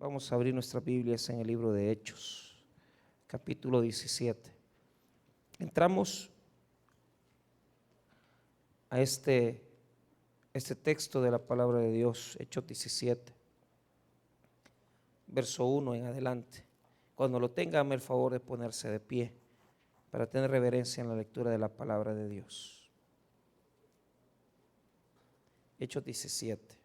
Vamos a abrir nuestras Biblias en el libro de Hechos, capítulo 17. Entramos a este texto de la palabra de Dios, Hechos 17, verso 1 en adelante. Cuando lo tenga, hazme el favor de ponerse de pie para tener reverencia en la lectura de la palabra de Dios. Hechos 17.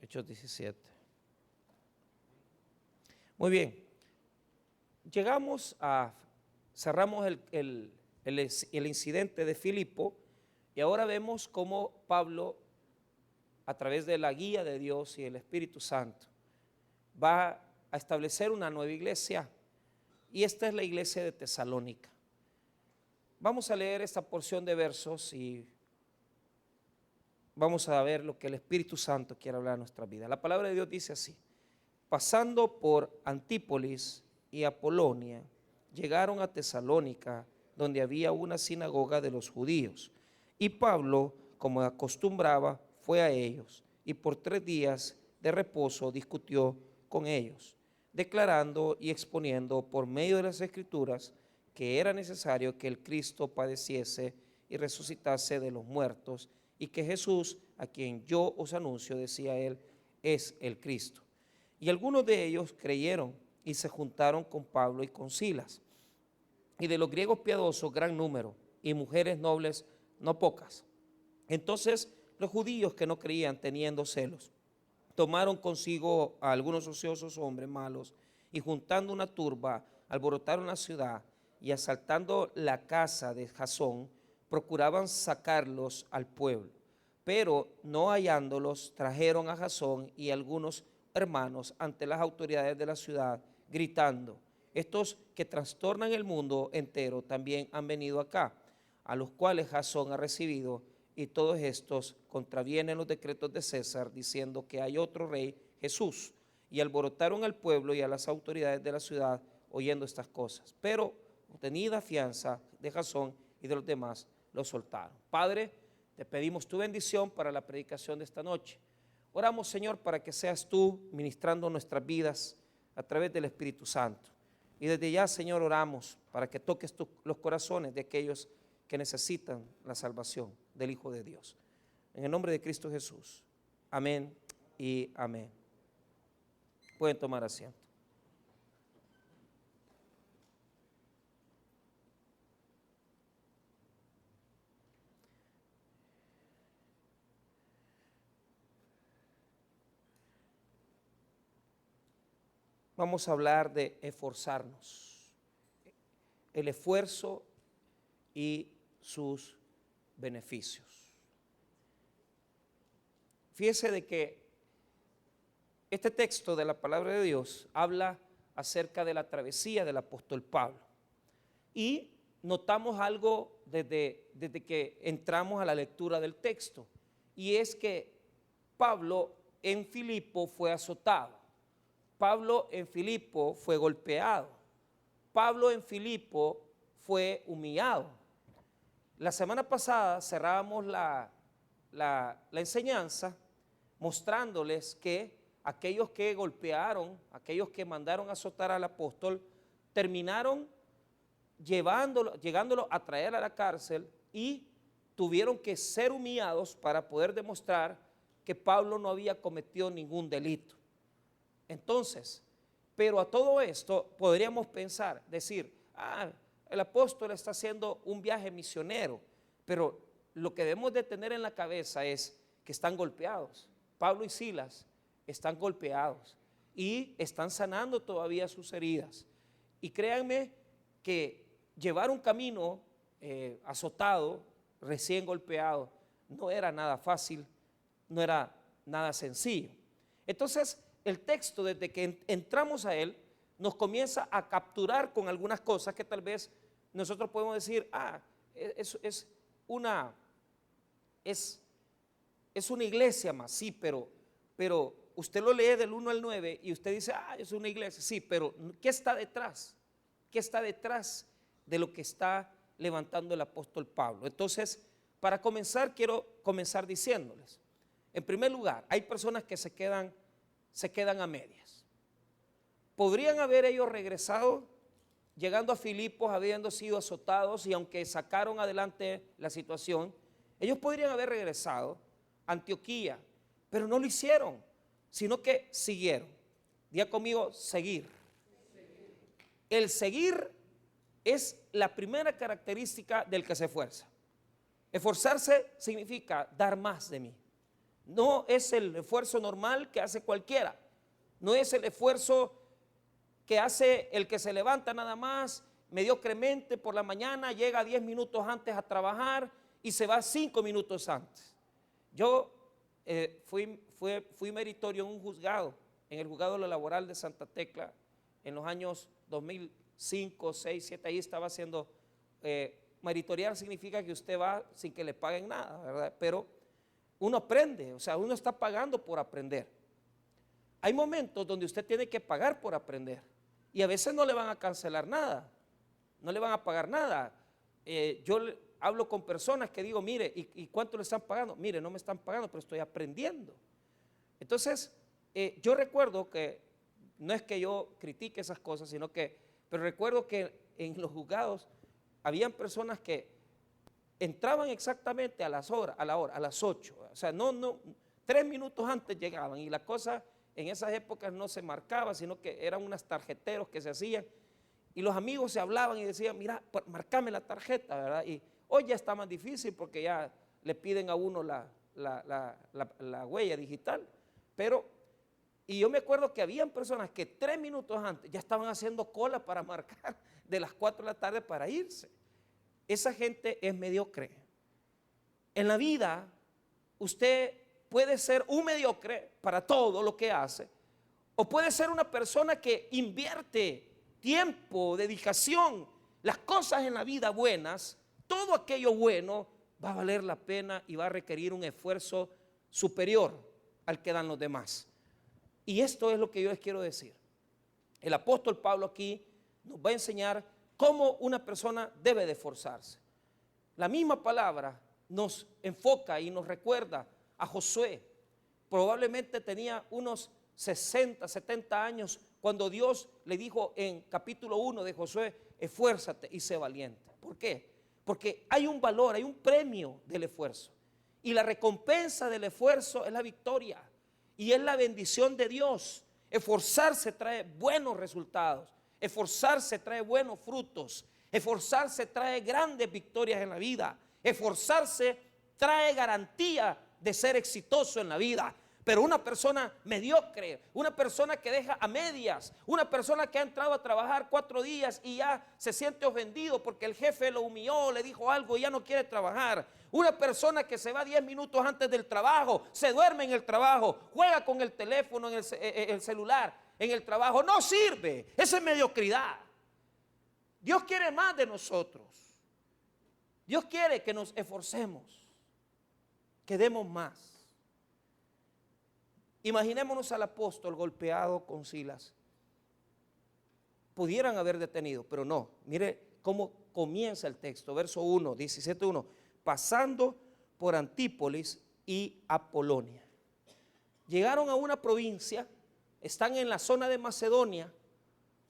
Hechos 17. Muy bien. Cerramos el incidente de Filipo y ahora vemos cómo Pablo, a través de la guía de Dios y el Espíritu Santo, va a establecer una nueva iglesia, y esta es la iglesia de Tesalónica. Vamos a leer esta porción de versos y vamos a ver lo que el Espíritu Santo quiere hablar en nuestra vida. La palabra de Dios dice así: pasando por Antípolis y Apolonia, llegaron a Tesalónica, donde había una sinagoga de los judíos. Y Pablo, como acostumbraba, fue a ellos, y por 3 días de reposo discutió con ellos, declarando y exponiendo por medio de las Escrituras que era necesario que el Cristo padeciese y resucitase de los muertos, y que Jesús, a quien yo os anuncio, decía él, es el Cristo. Y algunos de ellos creyeron y se juntaron con Pablo y con Silas. Y de los griegos piadosos gran número, y mujeres nobles no pocas. Entonces los judíos que no creían, teniendo celos, tomaron consigo a algunos ociosos hombres malos, y juntando una turba, alborotaron la ciudad, y asaltando la casa de Jasón, procuraban sacarlos al pueblo. Pero no hallándolos, trajeron a Jasón y algunos hermanos ante las autoridades de la ciudad, gritando: estos que trastornan el mundo entero también han venido acá, a los cuales Jasón ha recibido, y todos estos contravienen los decretos de César, diciendo que hay otro rey, Jesús. Y alborotaron al pueblo y a las autoridades de la ciudad oyendo estas cosas. Pero obtenida fianza de Jasón y de los demás, los soltaron. Padre, te pedimos tu bendición para la predicación de esta noche. Oramos, Señor, para que seas tú ministrando nuestras vidas a través del Espíritu Santo. Y desde ya, Señor, oramos para que toques los corazones de aquellos que necesitan la salvación del Hijo de Dios. En el nombre de Cristo Jesús. Amén y amén. Pueden tomar asiento. Vamos a hablar de esforzarnos, el esfuerzo y sus beneficios. Fíjese de que este texto de la palabra de Dios habla acerca de la travesía del apóstol Pablo, y notamos algo desde que entramos a la lectura del texto, y es que Pablo en Filipo fue azotado. Pablo en Filipo fue golpeado. Pablo en Filipo fue humillado. La semana pasada cerrábamos la enseñanza mostrándoles que aquellos que golpearon, aquellos que mandaron a azotar al apóstol, terminaron llegándolo a traer a la cárcel, y tuvieron que ser humillados para poder demostrar que Pablo no había cometido ningún delito. Entonces, pero a todo esto podríamos pensar, decir, el apóstol está haciendo un viaje misionero, pero lo que debemos de tener en la cabeza es que están golpeados. Pablo y Silas están golpeados y están sanando todavía sus heridas. Y créanme que llevar un camino azotado, recién golpeado, no era nada fácil, no era nada sencillo. Entonces, el texto, desde que entramos a él, nos comienza a capturar con algunas cosas que tal vez nosotros podemos decir, es una iglesia más, sí, pero usted lo lee del 1 al 9 y usted dice, es una iglesia, sí, pero ¿qué está detrás? ¿Qué está detrás de lo que está levantando el apóstol Pablo? Entonces, para comenzar, quiero comenzar diciéndoles, en primer lugar, hay personas que se quedan a medias. ¿Podrían haber ellos regresado? Llegando a Filipos, habiendo sido azotados, y aunque sacaron adelante la situación, ellos podrían haber regresado a Antioquía, pero no lo hicieron, sino que siguieron. Diga conmigo, seguir. El seguir es la primera característica del que se esfuerza. Esforzarse significa dar más de mí. No es el esfuerzo normal que hace cualquiera. No es el esfuerzo que hace el que se levanta nada más mediocremente por la mañana, llega 10 minutos antes a trabajar y se va 5 minutos antes. Yo fui meritorio en un juzgado, en el juzgado de lo laboral de Santa Tecla, en los años 2005, 6, 7, ahí estaba haciendo, meritoriar significa que usted va sin que le paguen nada, ¿verdad? Pero uno aprende, o sea, uno está pagando por aprender. Hay momentos donde usted tiene que pagar por aprender y a veces no le van a cancelar nada, no le van a pagar nada. Yo hablo con personas que digo, mire, ¿y cuánto le están pagando? Mire, no me están pagando, pero estoy aprendiendo. Entonces, yo recuerdo que, no es que yo critique esas cosas, pero recuerdo que en los juzgados habían personas que entraban exactamente a la hora, a las 8, o sea, 3 minutos antes llegaban, y la cosa en esas épocas no se marcaba, sino que eran unas tarjeteros que se hacían, y los amigos se hablaban y decían, mira, marcame la tarjeta, ¿verdad? Y hoy ya está más difícil porque ya le piden a uno la huella digital, y yo me acuerdo que habían personas que 3 minutos antes ya estaban haciendo cola para marcar de las 4 de la tarde para irse. Esa gente es mediocre. En la vida, usted puede ser un mediocre para todo lo que hace, o puede ser una persona que invierte tiempo, dedicación, las cosas en la vida buenas, todo aquello bueno va a valer la pena y va a requerir un esfuerzo superior al que dan los demás. Y esto es lo que yo les quiero decir. El apóstol Pablo aquí nos va a enseñar cómo una persona debe de esforzarse. La misma palabra nos enfoca y nos recuerda a Josué. Probablemente tenía unos 60, 70 años cuando Dios le dijo en capítulo 1 de Josué, esfuérzate y sé valiente. ¿Por qué? Porque hay un valor, hay un premio del esfuerzo. Y la recompensa del esfuerzo es la victoria. Y es la bendición de Dios. Esforzarse trae buenos resultados. Esforzarse trae buenos frutos. Esforzarse trae grandes victorias en la vida. Esforzarse trae garantía de ser exitoso en la vida. Pero una persona mediocre, una persona que deja a medias, una persona que ha entrado a trabajar 4 días y ya se siente ofendido porque el jefe lo humilló, le dijo algo y ya no quiere trabajar. Una persona que se va 10 minutos antes del trabajo, se duerme en el trabajo, juega con el teléfono, en el celular, en el trabajo, no sirve. Esa es mediocridad. Dios quiere más de nosotros. Dios quiere que nos esforcemos, que demos más. Imaginémonos al apóstol golpeado con Silas. Pudieran haber detenido, pero no. Mire cómo comienza el texto, verso 1, 17:1. Pasando por Antípolis y Apolonia. Llegaron a una provincia, están en la zona de Macedonia,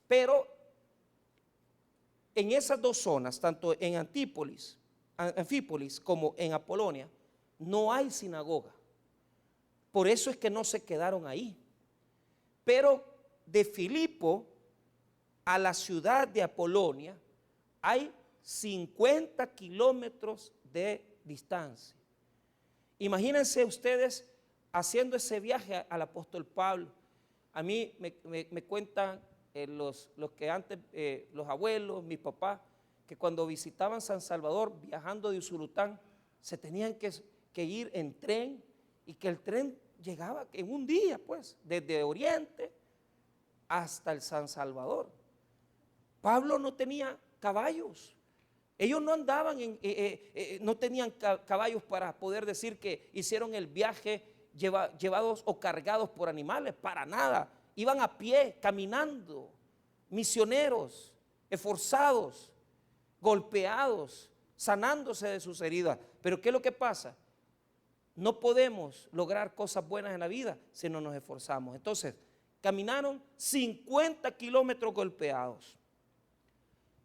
pero en esas dos zonas, tanto en Anfípolis como en Apolonia, no hay sinagoga. Por eso es que no se quedaron ahí. Pero de Filipo a la ciudad de Apolonia hay 50 kilómetros de distancia. Imagínense ustedes haciendo ese viaje al apóstol Pablo. A mí me cuentan los que antes, los abuelos, mis papás, que cuando visitaban San Salvador viajando de Usulután, se tenían que ir en tren, y que el tren llegaba en un día, pues, desde Oriente hasta el San Salvador. Pablo no tenía caballos. Ellos no andaban, no tenían caballos para poder decir que hicieron el viaje llevados o cargados por animales, para nada. Iban a pie, caminando, misioneros, esforzados, golpeados, sanándose de sus heridas. Pero ¿qué es lo que pasa? No podemos lograr cosas buenas en la vida si no nos esforzamos. Entonces, caminaron 50 kilómetros golpeados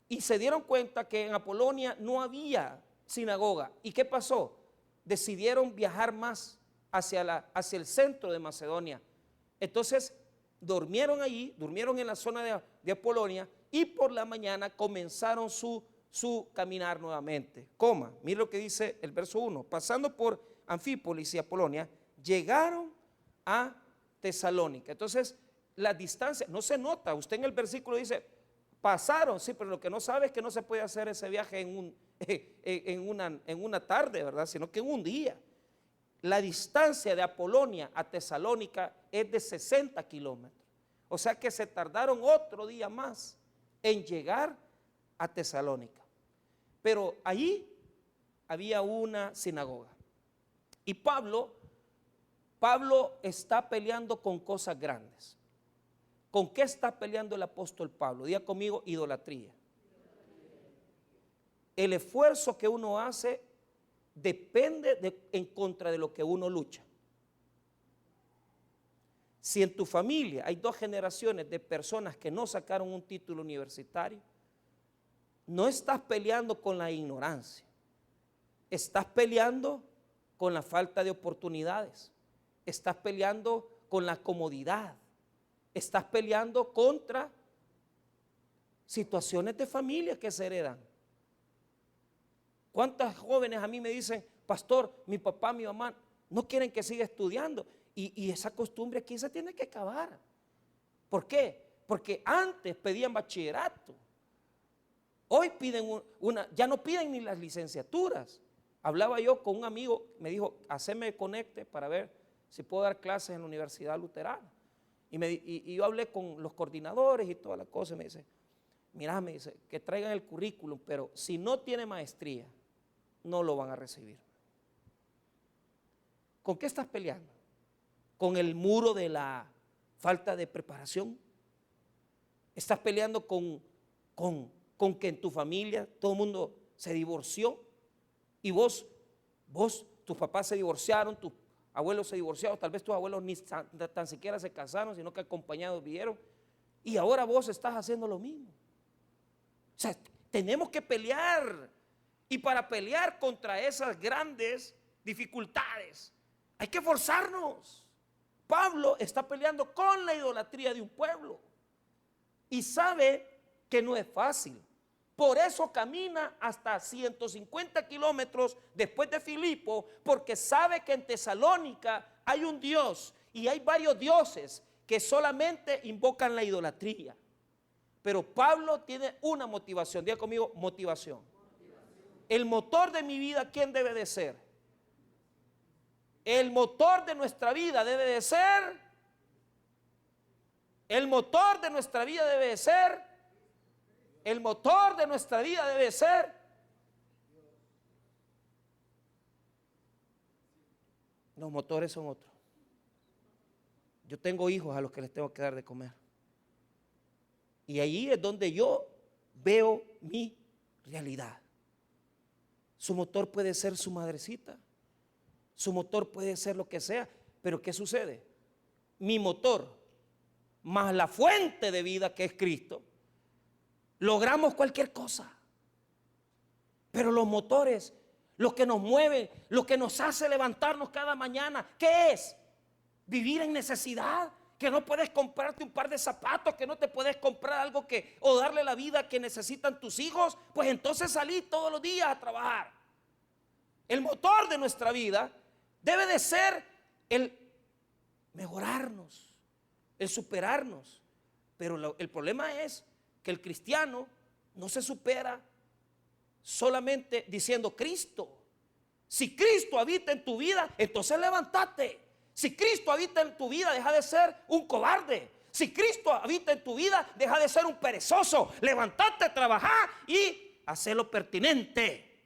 y se dieron cuenta que en Apolonia no había sinagoga. ¿Y qué pasó? Decidieron viajar más hacia el centro de Macedonia. Entonces, durmieron allí, durmieron en la zona de Apolonia, y por la mañana comenzaron su caminar nuevamente. Mire lo que dice el verso 1. Pasando por Anfípolis y Apolonia, llegaron a Tesalónica. Entonces, la distancia no se nota. Usted en el versículo dice, pasaron, sí, pero lo que no sabe es que no se puede hacer ese viaje en una tarde, ¿verdad? Sino que en un día. La distancia de Apolonia a Tesalónica es de 60 kilómetros. O sea que se tardaron otro día más en llegar a Tesalónica. Pero allí había una sinagoga. Y Pablo está peleando con cosas grandes. ¿Con qué está peleando el apóstol Pablo? Diga conmigo, idolatría. El esfuerzo que uno hace depende en contra de lo que uno lucha. Si en tu familia hay 2 generaciones de personas que no sacaron un título universitario, no estás peleando con la ignorancia, estás peleando con la falta de oportunidades, estás peleando con la comodidad, estás peleando contra situaciones de familia que se heredan. ¿Cuántas jóvenes a mí me dicen, pastor, mi papá, mi mamá no quieren que siga estudiando? Y esa costumbre aquí se tiene que acabar. ¿Por qué? Porque antes pedían bachillerato. Hoy piden ya no piden ni las licenciaturas. Hablaba yo con un amigo, me dijo, haceme conecte para ver si puedo dar clases en la Universidad Luterana. Y yo hablé con los coordinadores y toda la cosa, y me dice, mira, me dice, que traigan el currículum, pero si no tiene maestría, no lo van a recibir. ¿Con qué estás peleando? ¿Con el muro de la falta de preparación? ¿Estás peleando con que en tu familia todo el mundo se divorció? Y tus papás se divorciaron, tus abuelos se divorciaron, tal vez tus abuelos ni tan siquiera se casaron, sino que acompañados vivieron. Y ahora vos estás haciendo lo mismo. O sea, tenemos que pelear. Y para pelear contra esas grandes dificultades, hay que forzarnos. Pablo está peleando con la idolatría de un pueblo y sabe que no es fácil. Por eso camina hasta 150 kilómetros después de Filipo, porque sabe que en Tesalónica hay un Dios y hay varios dioses que solamente invocan la idolatría. Pero Pablo tiene una motivación. Diga conmigo, motivación. El motor de mi vida, ¿quién debe de ser? El motor de nuestra vida debe de ser. El motor de nuestra vida debe de ser. El motor de nuestra vida debe de ser. Los motores son otros. Yo tengo hijos a los que les tengo que dar de comer. Y ahí es donde yo veo mi realidad. Su motor puede ser su madrecita. Su motor puede ser lo que sea. Pero ¿qué sucede? Mi motor, más la fuente de vida que es Cristo, logramos cualquier cosa. Pero los motores, lo que nos mueve, lo que nos hace levantarnos cada mañana, ¿qué es? Vivir en necesidad. Que no puedes comprarte un par de zapatos, que no te puedes comprar algo o darle la vida que necesitan tus hijos, pues entonces salí todos los días a trabajar. El motor de nuestra vida debe de ser el mejorarnos, el superarnos. Pero el problema es que el cristiano no se supera solamente diciendo Cristo. Si Cristo habita en tu vida, entonces levántate. Si Cristo habita en tu vida, deja de ser un cobarde. Si Cristo habita en tu vida, deja de ser un perezoso. Levántate, trabajar y hacer lo pertinente.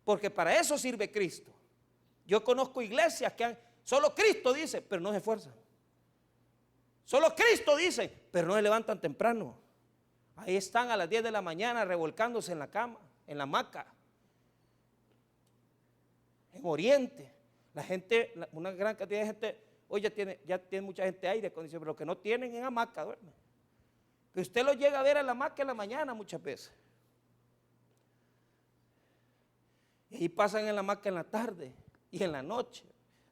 Porque para eso sirve Cristo. Yo conozco iglesias que solo Cristo dice, pero no se esfuerzan. Solo Cristo dice, pero no se levantan temprano. Ahí están a las 10 de la mañana revolcándose en la cama, en la hamaca. en Oriente, la gente, una gran cantidad de gente, hoy ya tiene mucha gente aire acondicionado, pero lo que no tienen en hamaca duermen. Que usted lo llega a ver a la hamaca en la mañana muchas veces. Y ahí pasan en la hamaca en la tarde y en la noche.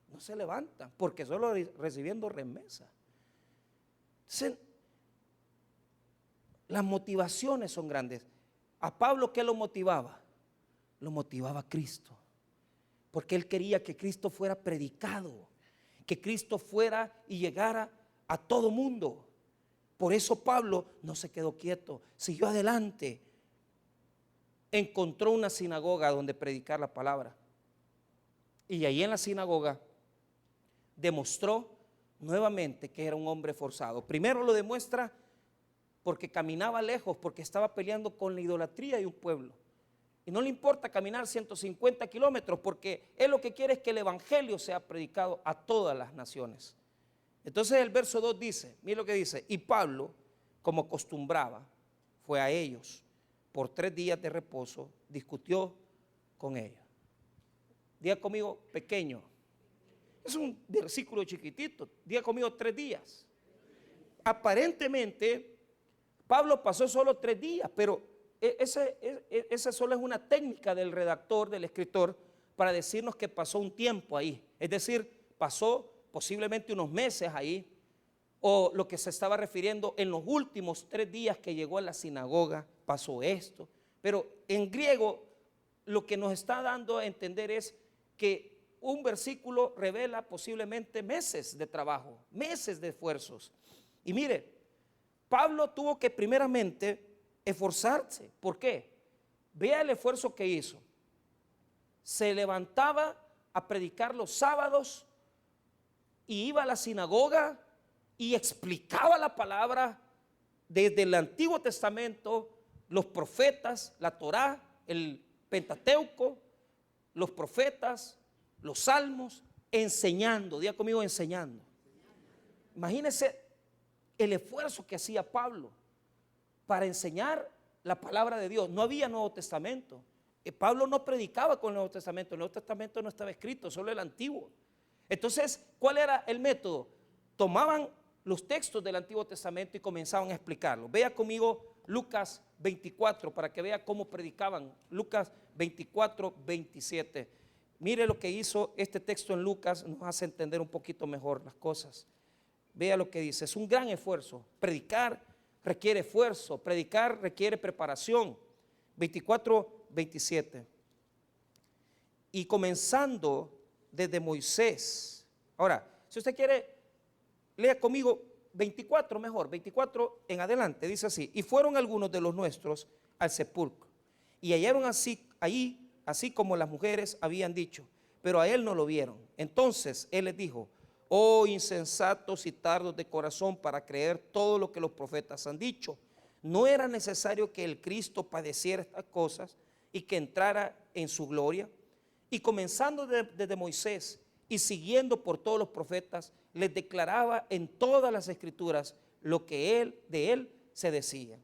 No se levantan porque solo recibiendo remesa. Entonces, las motivaciones son grandes. A Pablo, ¿qué lo motivaba? Lo motivaba Cristo. Porque él quería que Cristo fuera predicado, que Cristo fuera y llegara a todo mundo. Por eso Pablo no se quedó quieto, siguió adelante. Encontró una sinagoga donde predicar la palabra. Y ahí en la sinagoga demostró nuevamente que era un hombre forzado. Primero lo demuestra porque caminaba lejos, porque estaba peleando con la idolatría de un pueblo. Y no le importa caminar 150 kilómetros, porque él lo que quiere es que el evangelio sea predicado a todas las naciones. Entonces el verso 2 dice, mire lo que dice, y Pablo, como acostumbraba, fue a ellos. Por 3 días de reposo discutió con ellos. Diga conmigo, pequeño. Es un versículo chiquitito. Diga conmigo, 3 días. Aparentemente, Pablo pasó solo 3 días, pero esa solo es una técnica del redactor, del escritor, para decirnos que pasó un tiempo ahí. Es decir, pasó posiblemente unos meses ahí, o lo que se estaba refiriendo en los últimos 3 días que llegó a la sinagoga, pasó esto. Pero en griego lo que nos está dando a entender es que un versículo revela posiblemente meses de trabajo, meses de esfuerzos. Y mire, Pablo tuvo que primeramente esforzarse. ¿Por qué? Vea el esfuerzo que hizo. Se levantaba a predicar los sábados y iba a la sinagoga y explicaba la palabra desde el Antiguo Testamento, los profetas, la Torá, el Pentateuco, los profetas, los salmos, enseñando. Diga conmigo, enseñando. Imagínense el esfuerzo que hacía Pablo para enseñar la palabra de Dios. No había Nuevo Testamento. Pablo no predicaba con el Nuevo Testamento. El Nuevo Testamento no estaba escrito, solo el Antiguo. Entonces, ¿cuál era el método? Tomaban los textos del Antiguo Testamento y comenzaban a explicarlo. Vea conmigo Lucas 24 para que vea cómo predicaban. Lucas 24, 27. Mire lo que hizo este texto en Lucas, nos hace entender un poquito mejor las cosas. Vea lo que dice, es un gran esfuerzo. Predicar requiere esfuerzo, predicar requiere preparación. 24, 27. Y comenzando desde Moisés. Ahora, si usted quiere, lea conmigo 24 mejor, 24 en adelante, dice así. Y fueron algunos de los nuestros al sepulcro y hallaron así como las mujeres habían dicho, pero a él no lo vieron. Entonces él les dijo, oh insensatos y tardos de corazón para creer todo lo que los profetas han dicho. ¿No era necesario que el Cristo padeciera estas cosas y que entrara en su gloria? Y comenzando desde Moisés y siguiendo por todos los profetas, les declaraba en todas las escrituras lo que de él se decía.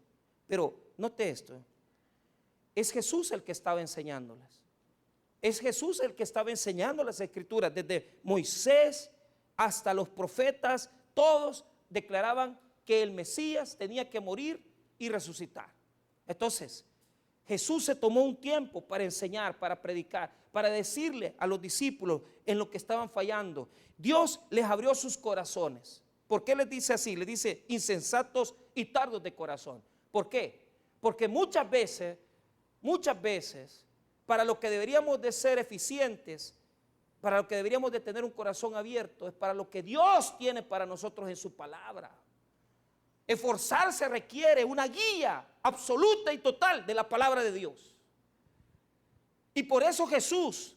Pero note esto, es Jesús el que estaba enseñándolas. Es Jesús el que estaba enseñando las escrituras. Desde Moisés hasta los profetas, todos declaraban que el Mesías tenía que morir y resucitar. Entonces, Jesús se tomó un tiempo para enseñar, para predicar, para decirle a los discípulos en lo que estaban fallando. Dios les abrió sus corazones. ¿Por qué les dice así? Les dice insensatos y tardos de corazón. ¿Por qué? Porque muchas veces, para lo que deberíamos de ser eficientes, para lo que deberíamos de tener un corazón abierto, es para lo que Dios tiene para nosotros en su palabra. Esforzarse requiere una guía absoluta y total de la palabra de Dios. Y por eso Jesús,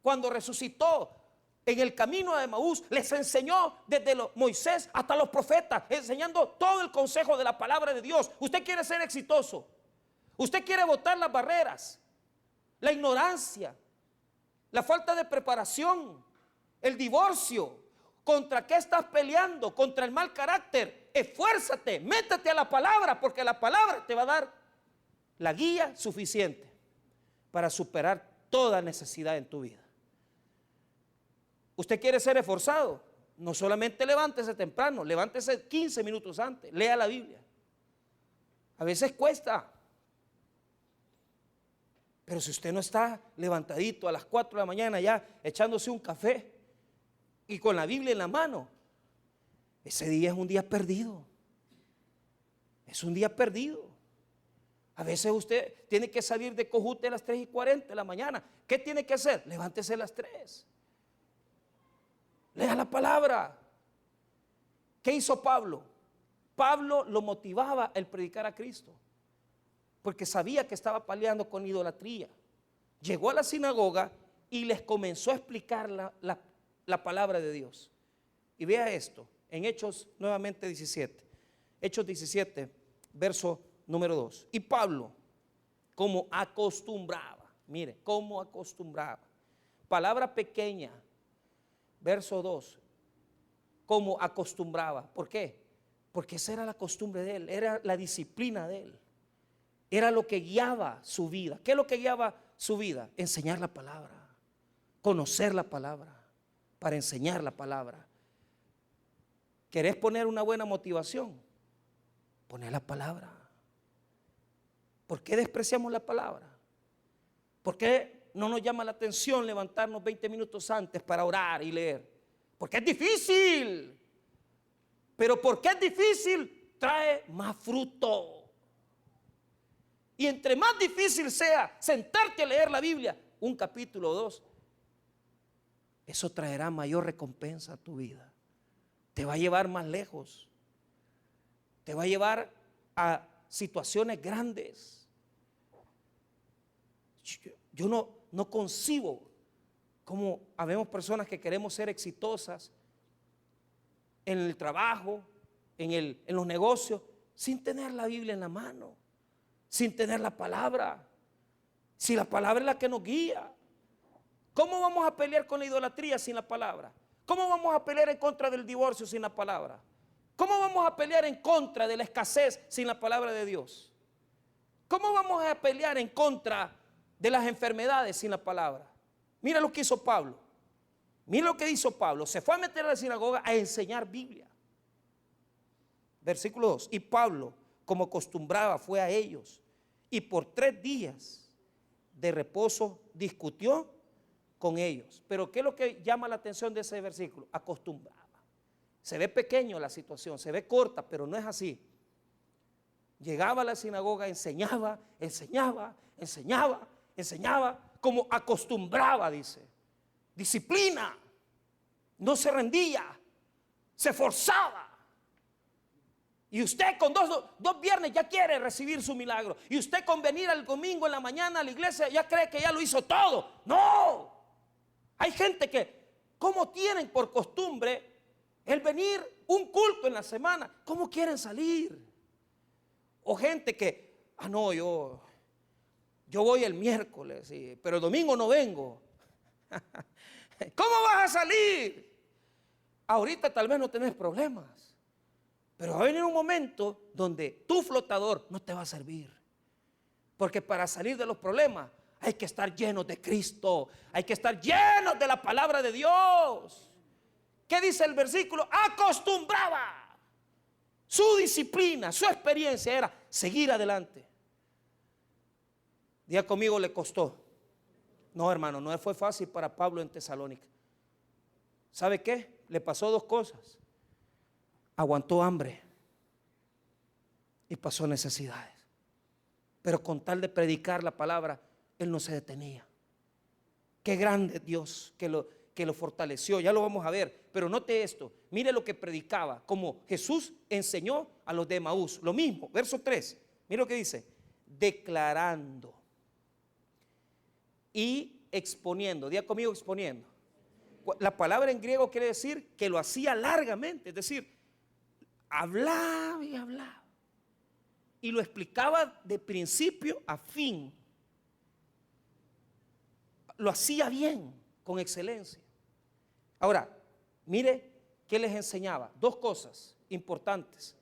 cuando resucitó en el camino de Emaús, les enseñó desde Moisés hasta los profetas, enseñando todo el consejo de la palabra de Dios. Usted quiere ser exitoso, usted quiere botar las barreras, la ignorancia, la falta de preparación, el divorcio. ¿Contra qué estás peleando? Contra el mal carácter. Esfuérzate, métete a la palabra, porque la palabra te va a dar la guía suficiente para superar toda necesidad en tu vida. Usted quiere ser esforzado, no solamente levántese temprano, levántese 15 minutos antes, lea la Biblia. A veces cuesta. Pero si usted no está levantadito a las 4 de la mañana ya echándose un café y con la Biblia en la mano, ese día es un día perdido. Es un día perdido. A veces usted tiene que salir de Cojute a las 3:40 de la mañana. ¿Qué tiene que hacer? Levántese a las 3. Lea la palabra. ¿Qué hizo Pablo? Pablo lo motivaba el predicar a Cristo, porque sabía que estaba peleando con idolatría. Llegó a la sinagoga y les comenzó a explicar la palabra de Dios. Y vea esto, en Hechos nuevamente 17. Hechos 17, verso número 2. Y Pablo, como acostumbraba, mire, como acostumbraba. Palabra pequeña, verso 2. Como acostumbraba. ¿Por qué? Porque esa era la costumbre de él, era la disciplina de él. Era lo que guiaba su vida. ¿Qué es lo que guiaba su vida? Enseñar la palabra, conocer la palabra, para enseñar la palabra. ¿Querés poner una buena motivación? Poner la palabra. ¿Por qué despreciamos la palabra? ¿Por qué no nos llama la atención levantarnos 20 minutos antes para orar y leer? Porque es difícil. Pero porque es difícil, trae más fruto. Y entre más difícil sea sentarte a leer la Biblia, un capítulo o 2, eso traerá mayor recompensa a tu vida. Te va a llevar más lejos. Te va a llevar a situaciones grandes. Yo no concibo cómo habemos personas que queremos ser exitosas en el trabajo, en los negocios, sin tener la Biblia en la mano, sin tener la palabra. Si la palabra es la que nos guía. ¿Cómo vamos a pelear con la idolatría sin la palabra? ¿Cómo vamos a pelear en contra del divorcio sin la palabra? ¿Cómo vamos a pelear en contra de la escasez sin la palabra de Dios? ¿Cómo vamos a pelear en contra de las enfermedades sin la palabra? Mira lo que hizo Pablo. Mira lo que hizo Pablo. Se fue a meter a la sinagoga a enseñar Biblia. Versículo 2. Y Pablo, como acostumbraba, fue a ellos. Y por 3 días de reposo discutió con ellos. Pero ¿qué es lo que llama la atención de ese versículo? Acostumbraba. Se ve pequeño la situación, se ve corta, pero no es así. Llegaba a la sinagoga, enseñaba, como acostumbraba, dice. Disciplina, no se rendía, se esforzaba. Y usted con dos viernes ya quiere recibir su milagro. Y usted con venir al domingo en la mañana a la iglesia ya cree que ya lo hizo todo. No, hay gente que, como tienen por costumbre el venir un culto en la semana, ¿cómo quieren salir? O gente que, no, yo voy el miércoles, sí, pero el domingo no vengo. ¿Cómo vas a salir? Ahorita tal vez no tenés problemas, pero va a venir un momento donde tu flotador no te va a servir. Porque para salir de los problemas hay que estar llenos de Cristo, hay que estar llenos de la palabra de Dios. ¿Qué dice el versículo? Acostumbraba. Su disciplina, su experiencia era seguir adelante. Diga conmigo, le costó. No, hermano, no fue fácil para Pablo en Tesalónica. ¿Sabe qué? Le pasó 2 cosas. Aguantó hambre y pasó necesidades. Pero con tal de predicar la palabra, él no se detenía. Qué grande Dios que lo fortaleció. Ya lo vamos a ver. Pero note esto. Mire lo que predicaba. Como Jesús enseñó a los de Emaús. Lo mismo. Verso 3. Mire lo que dice. Declarando y exponiendo. Diga conmigo, exponiendo. La palabra en griego quiere decir que lo hacía largamente. Es decir, hablaba y hablaba. Y lo explicaba de principio a fin. Lo hacía bien, con excelencia. Ahora, mire qué les enseñaba. 2 cosas importantes.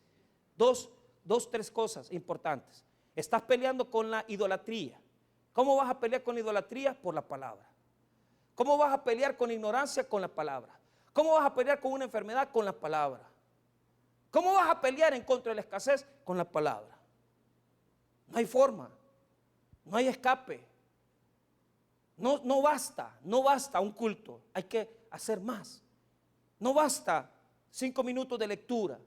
3 cosas importantes. Estás peleando con la idolatría. ¿Cómo vas a pelear con la idolatría? Por la palabra. ¿Cómo vas a pelear con ignorancia? Con la palabra. ¿Cómo vas a pelear con una enfermedad? Con la palabra. ¿Cómo vas a pelear en contra de la escasez? Con la palabra. No hay forma, no hay escape. No basta un culto, hay que hacer más. No basta 5 minutos de lectura,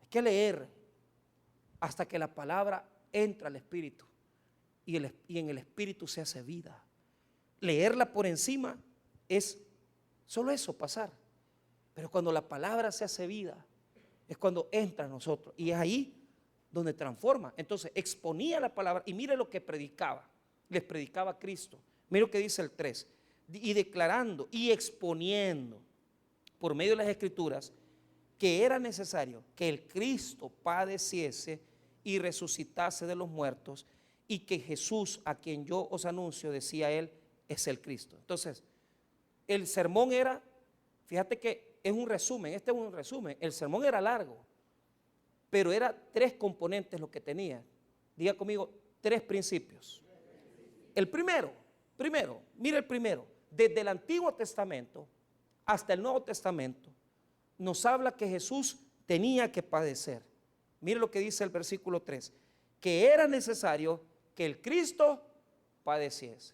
hay que leer hasta que la palabra entra al espíritu y en el espíritu se hace vida. Leerla por encima es solo eso, pasar. Pero cuando la palabra se hace vida, es cuando entra a nosotros y es ahí donde transforma. Entonces exponía la palabra y mire lo que predicaba. Les predicaba a Cristo. Mire lo que dice el 3. Y declarando y exponiendo por medio de las escrituras que era necesario que el Cristo padeciese y resucitase de los muertos, y que Jesús, a quien yo os anuncio, decía él, es el Cristo. Entonces, el sermón era, fíjate que es un resumen, este es un resumen, el sermón era largo, pero era 3 componentes lo que tenía. Diga conmigo, 3 principios. El primero, mire el primero, desde el Antiguo Testamento hasta el Nuevo Testamento, nos habla que Jesús tenía que padecer. Mire lo que dice el versículo 3, que era necesario que el Cristo padeciese.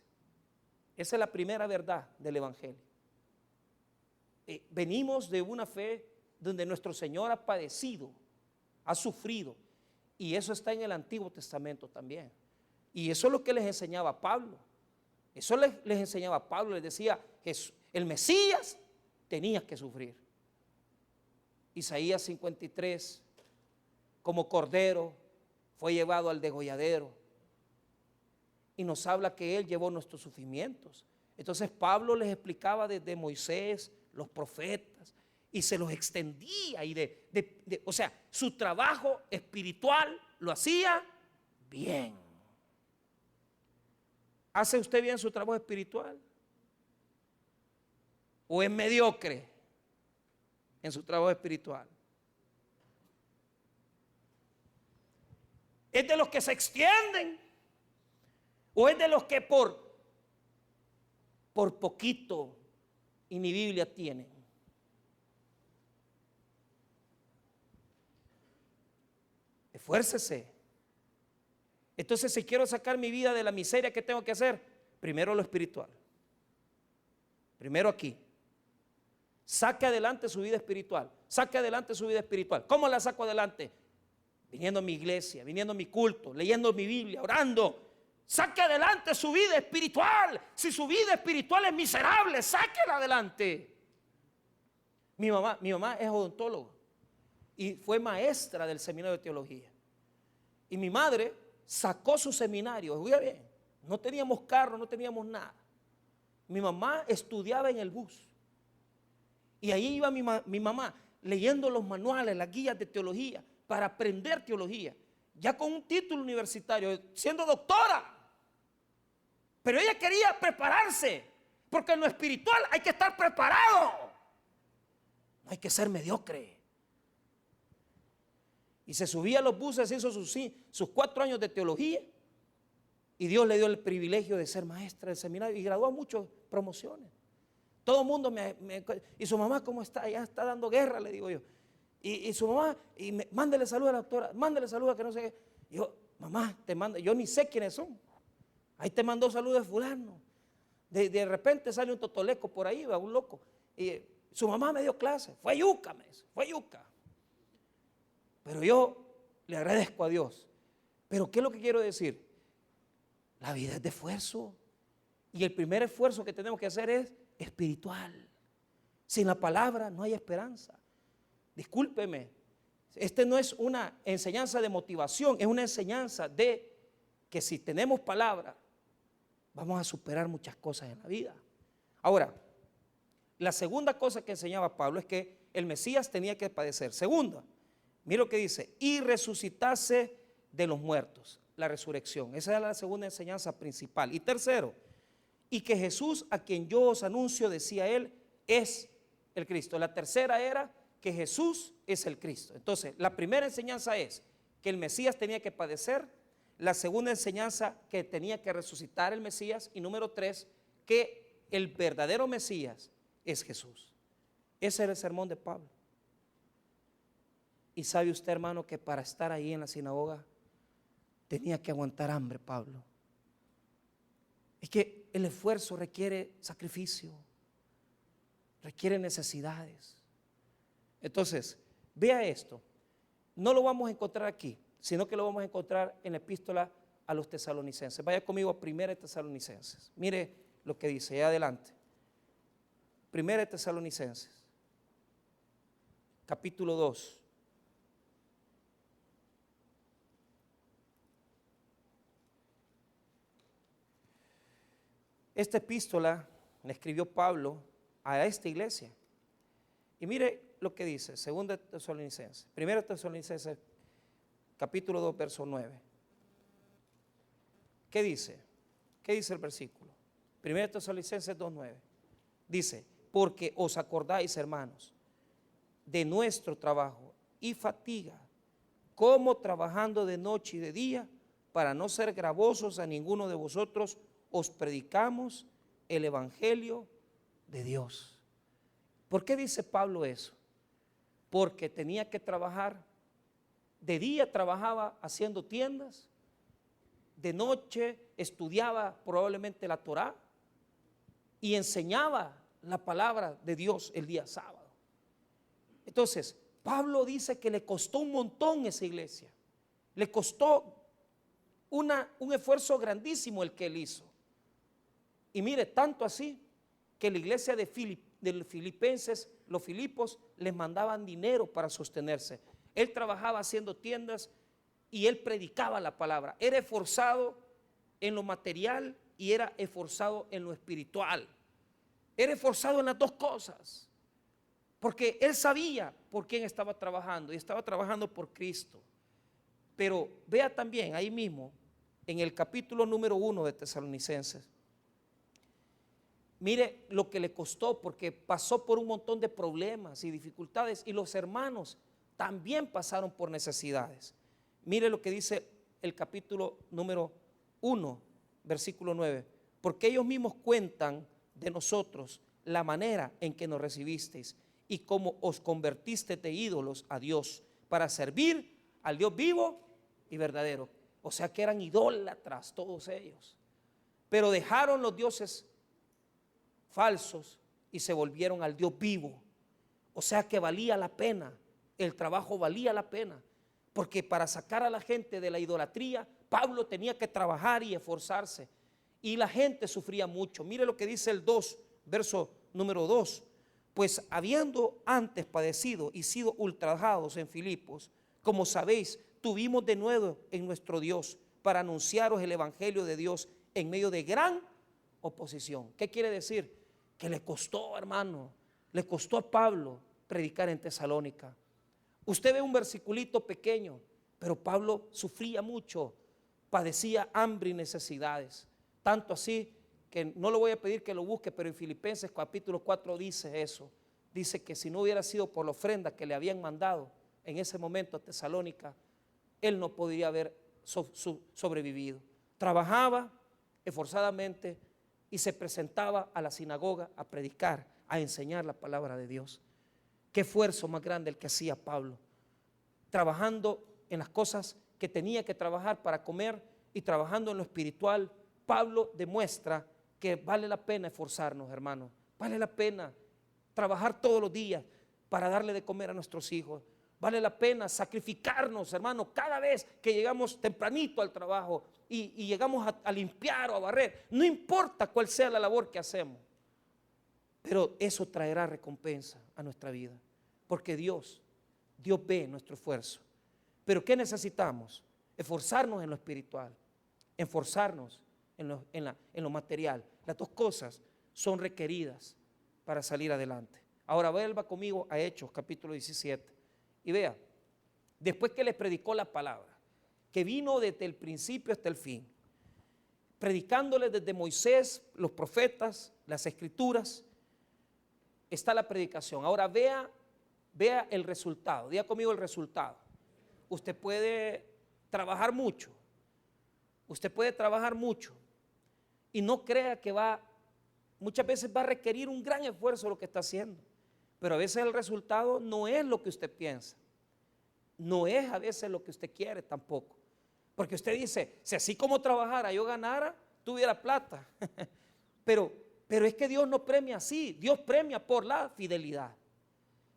Esa es la primera verdad del Evangelio. Venimos de una fe donde nuestro Señor ha padecido, ha sufrido, y eso está en el Antiguo Testamento también. Y eso es lo que les enseñaba Pablo. Eso les enseñaba Pablo, les decía que el Mesías tenía que sufrir. Isaías 53, como cordero fue llevado al degolladero, y nos habla que Él llevó nuestros sufrimientos. Entonces Pablo les explicaba desde Moisés, los profetas, y se los extendía, o sea, su trabajo espiritual lo hacía bien. ¿Hace usted bien su trabajo espiritual? ¿O es mediocre en su trabajo espiritual? ¿Es de los que se extienden? ¿O es de los que por poquito y ni Biblia tienen? Esfuércese. Entonces, si quiero sacar mi vida de la miseria, ¿qué tengo que hacer? Primero lo espiritual. Primero aquí. Saque adelante su vida espiritual. Saque adelante su vida espiritual. ¿Cómo la saco adelante? Viniendo a mi iglesia, viniendo a mi culto, leyendo mi Biblia, orando. Saque adelante su vida espiritual. Si su vida espiritual es miserable, sáquela adelante. Mi mamá es odontóloga y fue maestra del seminario de teología. Y mi madre sacó su seminario. Oiga bien, no teníamos carro, no teníamos nada. Mi mamá estudiaba en el bus. Y ahí iba mi mamá leyendo los manuales, las guías de teología, para aprender teología. Ya con un título universitario, siendo doctora. Pero ella quería prepararse, porque en lo espiritual hay que estar preparado. No hay que ser mediocre. Y se subía a los buses, hizo sus 4 años de teología, y Dios le dio el privilegio de ser maestra del seminario y graduó muchas promociones. Todo el mundo y su mamá, ¿cómo está? Ya está dando guerra, le digo yo. Y su mamá, mándele salud a la doctora, mándele salud a que no sé qué. Yo, mamá, te mando, yo ni sé quiénes son. Ahí te mandó salud de fulano. De repente sale un totoleco por ahí, va un loco. Y su mamá me dio clase, fue yuca, me dice, fue yuca. Pero yo le agradezco a Dios. Pero ¿qué es lo que quiero decir? La vida es de esfuerzo. Y el primer esfuerzo que tenemos que hacer es espiritual. Sin la palabra no hay esperanza. Discúlpeme, este no es una enseñanza de motivación, es una enseñanza de que si tenemos palabra, vamos a superar muchas cosas en la vida. Ahora, la segunda cosa que enseñaba Pablo es que el Mesías tenía que padecer. Segunda, mira lo que dice, y resucitase de los muertos, la resurrección. Esa es la segunda enseñanza principal. Y tercero, y que Jesús, a quien yo os anuncio, decía él, es el Cristo. La tercera era que Jesús es el Cristo. Entonces, la primera enseñanza es que el Mesías tenía que padecer. La segunda enseñanza, que tenía que resucitar el Mesías. Y número 3, que el verdadero Mesías es Jesús. Ese era el sermón de Pablo. Y sabe usted, hermano, que para estar ahí en la sinagoga tenía que aguantar hambre Pablo. Es que el esfuerzo requiere sacrificio, requiere necesidades. Entonces, vea esto. No lo vamos a encontrar aquí, sino que lo vamos a encontrar en la epístola a los tesalonicenses. Vaya conmigo a 1 Tesalonicenses. Mire lo que dice, ahí adelante. 1 Tesalonicenses, capítulo 2. Esta epístola la escribió Pablo a esta iglesia. Y mire lo que dice, 2 Tesalonicenses, 1 Tesalonicenses, capítulo 2, verso 9. ¿Qué dice? ¿Qué dice el versículo? 1 Tesalonicenses 2:9. Dice, porque os acordáis, hermanos, de nuestro trabajo y fatiga, como trabajando de noche y de día, para no ser gravosos a ninguno de vosotros, os predicamos el evangelio de Dios. ¿Por qué dice Pablo eso? Porque tenía que trabajar. De día trabajaba haciendo tiendas, de noche estudiaba probablemente la Torá y enseñaba la palabra de Dios el día sábado. Entonces, Pablo dice que le costó un montón esa iglesia. Le costó un esfuerzo grandísimo el que él hizo. Y mire, tanto así que la iglesia de Filipenses, los Filipos, les mandaban dinero para sostenerse. Él trabajaba haciendo tiendas y él predicaba la palabra. Era esforzado en lo material y era esforzado en lo espiritual. Era esforzado en las dos cosas, porque él sabía por quién estaba trabajando y estaba trabajando por Cristo. Pero vea también ahí mismo, en el capítulo número 1 de Tesalonicenses, mire lo que le costó, porque pasó por un montón de problemas y dificultades, y los hermanos también pasaron por necesidades. Mire lo que dice el capítulo número 1, versículo 9. Porque ellos mismos cuentan de nosotros la manera en que nos recibisteis y cómo os convertiste de ídolos a Dios para servir al Dios vivo y verdadero. O sea que eran idólatras todos ellos, pero dejaron los dioses falsos y se volvieron al Dios vivo. O sea que valía la pena, el trabajo valía la pena, porque para sacar a la gente de la idolatría, Pablo tenía que trabajar y esforzarse, y la gente sufría mucho. Mire lo que dice el 2, verso número 2. Pues habiendo antes padecido y sido ultrajados en Filipos, como sabéis, tuvimos de nuevo en nuestro Dios para anunciaros el evangelio de Dios en medio de gran oposición. ¿Qué quiere decir? Que le costó, hermano, le costó a Pablo predicar en Tesalónica. Usted ve un versiculito pequeño, pero Pablo sufría mucho, padecía hambre y necesidades. Tanto así que no le voy a pedir que lo busque, pero en Filipenses capítulo 4 dice eso. Dice que si no hubiera sido por la ofrenda que le habían mandado en ese momento a Tesalónica, él no podría haber sobrevivido. Trabajaba esforzadamente y se presentaba a la sinagoga a predicar, a enseñar la palabra de Dios. Qué esfuerzo más grande el que hacía Pablo, trabajando en las cosas que tenía que trabajar para comer y trabajando en lo espiritual. Pablo demuestra que vale la pena esforzarnos, hermanos. Vale la pena trabajar todos los días para darle de comer a nuestros hijos. Vale la pena sacrificarnos, hermanos, cada vez que llegamos tempranito al trabajo y llegamos a limpiar o a barrer. No importa cuál sea la labor que hacemos, pero eso traerá recompensa a nuestra vida, porque Dios ve nuestro esfuerzo. Pero ¿qué necesitamos? Esforzarnos en lo espiritual, esforzarnos en lo material. Las dos cosas son requeridas para salir adelante. Ahora vuelva conmigo a Hechos capítulo 17 y vea, después que les predicó la palabra, que vino desde el principio hasta el fin, predicándoles desde Moisés, los profetas, las escrituras, está la predicación. Ahora vea el resultado, diga conmigo el resultado. Usted puede trabajar mucho y no crea que va muchas veces va a requerir un gran esfuerzo lo que está haciendo, pero a veces el resultado no es lo que usted piensa, no es a veces lo que usted quiere tampoco, porque usted dice, si así como trabajara yo ganara, tuviera plata, pero es que Dios no premia así, Dios premia por la fidelidad.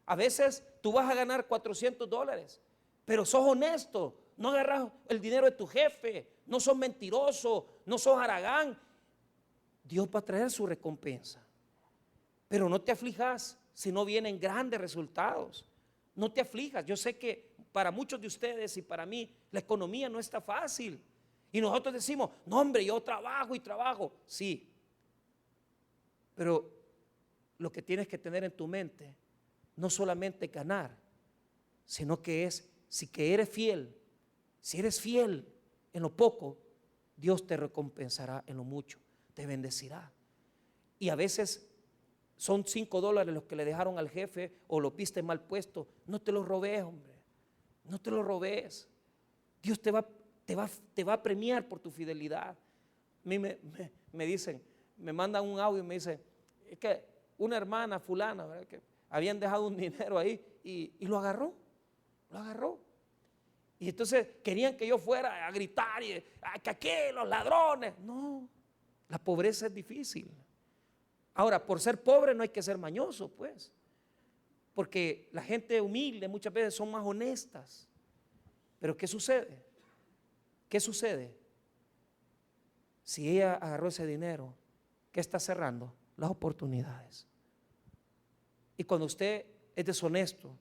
A veces tú vas a ganar $400, pero sos honesto, no agarras el dinero de tu jefe, no sos mentiroso, no sos haragán. Dios va a traer su recompensa, pero no te aflijas si no vienen grandes resultados. No te aflijas. Yo sé que para muchos de ustedes y para mí la economía no está fácil y nosotros decimos, no hombre, yo trabajo y trabajo. Sí, pero lo que tienes que tener en tu mente no solamente ganar, sino que es, si que eres fiel, si eres fiel en lo poco, Dios te recompensará en lo mucho, te bendecirá. Y a veces son $5 los que le dejaron al jefe o lo viste mal puesto. No te los robes, hombre, no te los robes. Dios te va a premiar por tu fidelidad. A mí me dicen, me mandan un audio y me dicen, es que una hermana fulana, ¿verdad?, que habían dejado un dinero ahí y lo agarró. Y entonces querían que yo fuera a gritar y que aquí los ladrones. No, la pobreza es difícil. Ahora, por ser pobre no hay que ser mañoso, pues, porque la gente humilde muchas veces son más honestas. Pero ¿qué sucede? ¿Qué sucede? Si ella agarró ese dinero, ¿qué está cerrando? Las oportunidades. Y cuando usted es deshonesto,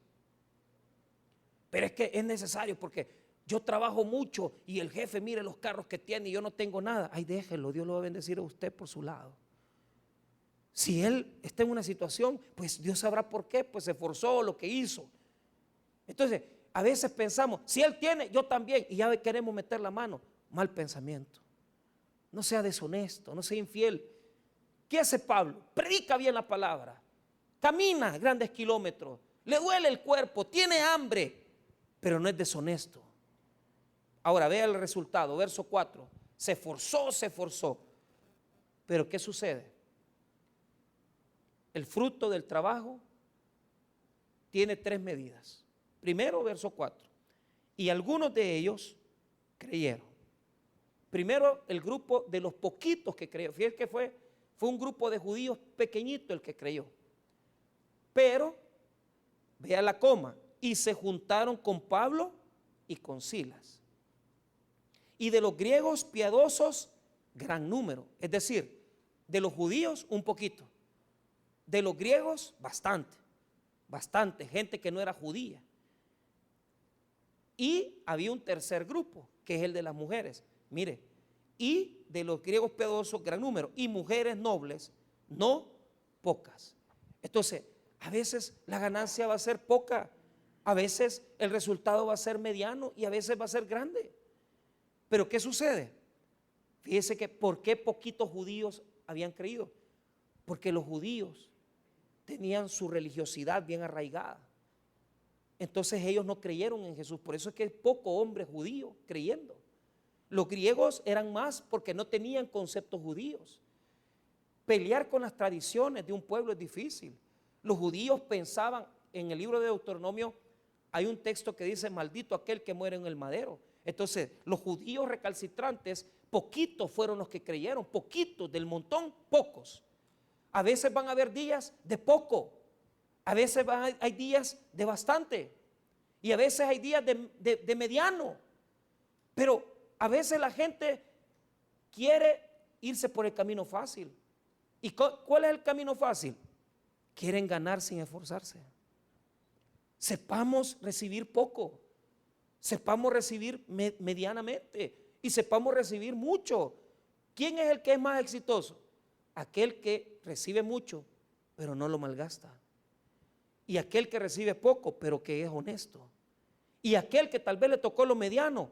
pero es que es necesario porque yo trabajo mucho y el jefe mire los carros que tiene y yo no tengo nada. Ay, déjelo, Dios lo va a bendecir a usted por su lado. Si él está en una situación, pues Dios sabrá por qué, pues se esforzó lo que hizo. Entonces, a veces pensamos, si él tiene, yo también, y ya queremos meter la mano. Mal pensamiento. No sea deshonesto, no sea infiel. ¿Qué hace Pablo? Predica bien la palabra, camina grandes kilómetros, le duele el cuerpo, tiene hambre, pero no es deshonesto. Ahora vea el resultado, verso 4. Se esforzó. Pero ¿qué sucede? El fruto del trabajo tiene 3 medidas. Primero, verso 4. Y algunos de ellos creyeron. Primero, el grupo de los poquitos que creyó. Fíjense que fue un grupo de judíos pequeñito el que creyó. Pero, vea la coma, y se juntaron con Pablo y con Silas. Y de los griegos piadosos, gran número. Es decir, de los judíos un poquito. De los griegos bastante, gente que no era judía. Y había un tercer grupo, que es el de las mujeres. Mire, y de los griegos piadosos, gran número. Y mujeres nobles, no pocas. Entonces, a veces la ganancia va a ser poca, a veces el resultado va a ser mediano y a veces va a ser grande. Pero ¿qué sucede? Fíjese que ¿por qué poquitos judíos habían creído? Porque los judíos tenían su religiosidad bien arraigada. Entonces ellos no creyeron en Jesús. Por eso es que hay poco hombre judío creyendo. Los griegos eran más porque no tenían conceptos judíos. Pelear con las tradiciones de un pueblo es difícil. Los judíos pensaban, en el libro de Deuteronomio hay un texto que dice, maldito aquel que muere en el madero. Entonces los judíos recalcitrantes, poquitos fueron los que creyeron, poquitos del montón, pocos. A veces van a haber días de poco, a veces hay días de bastante y a veces hay días de mediano. Pero a veces la gente quiere irse por el camino fácil. ¿Y cuál es el camino fácil? Quieren ganar sin esforzarse. Sepamos recibir poco, sepamos recibir medianamente y sepamos recibir mucho. ¿Quién es el que es más exitoso? Aquel que recibe mucho, pero no lo malgasta. Y aquel que recibe poco, pero que es honesto. Y aquel que tal vez le tocó lo mediano,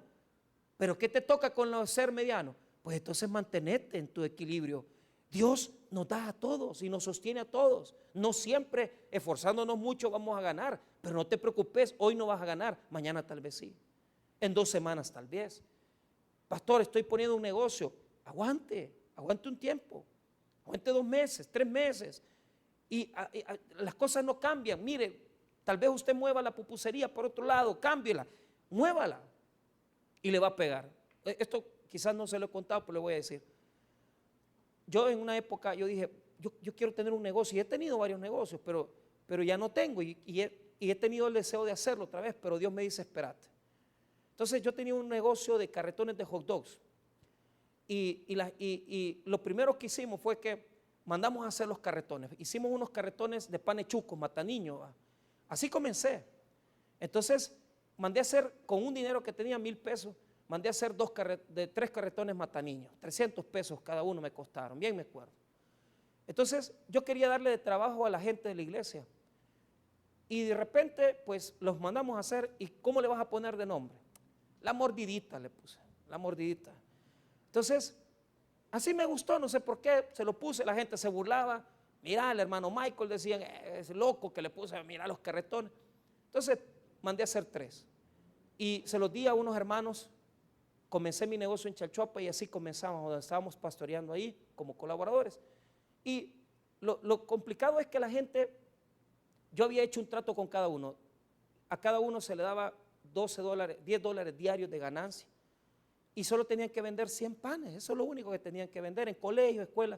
pero ¿qué te toca con lo ser mediano? Pues entonces mantenete en tu equilibrio. Dios nos da a todos y nos sostiene a todos. No siempre esforzándonos mucho vamos a ganar, pero no te preocupes, hoy no vas a ganar, mañana tal vez sí, en 2 semanas tal vez. Pastor, estoy poniendo un negocio, aguante un tiempo. aguante 2 meses, 3 meses. Y las cosas no cambian. Mire, tal vez usted mueva la pupusería por otro lado, cámbiela, muévala y le va a pegar. Esto quizás no se lo he contado, pero le voy a decir. Yo en una época, yo dije, yo quiero tener un negocio, y he tenido varios negocios, pero ya no tengo, y he tenido el deseo de hacerlo otra vez, pero Dios me dice, espérate. Entonces yo tenía un negocio de carretones de hot dogs, y lo primero que hicimos fue que mandamos a hacer los carretones. Hicimos unos carretones de panechucos, mataniño. Así comencé. Entonces mandé a hacer, con un dinero que tenía, 1,000 pesos, mandé a hacer 3 carretones mataniños. 300 pesos cada uno me costaron, bien me acuerdo. Entonces yo quería darle de trabajo a la gente de la iglesia. Y de repente pues los mandamos a hacer. ¿Y cómo le vas a poner de nombre? La Mordidita le puse, la Mordidita. Entonces así me gustó, no sé por qué, se lo puse, la gente se burlaba. Mira, el hermano Michael, decían, es loco que le puse, mira los carretones. Entonces mandé a hacer 3 y se los di a unos hermanos. Comencé mi negocio en Chalchuapa y así comenzamos, donde estábamos pastoreando ahí como colaboradores. Y lo complicado es que la gente, yo había hecho un trato con cada uno, a cada uno se le daba $12, $10 diarios de ganancia. Y solo tenían que vender 100 panes, eso es lo único que tenían que vender en colegio, escuela.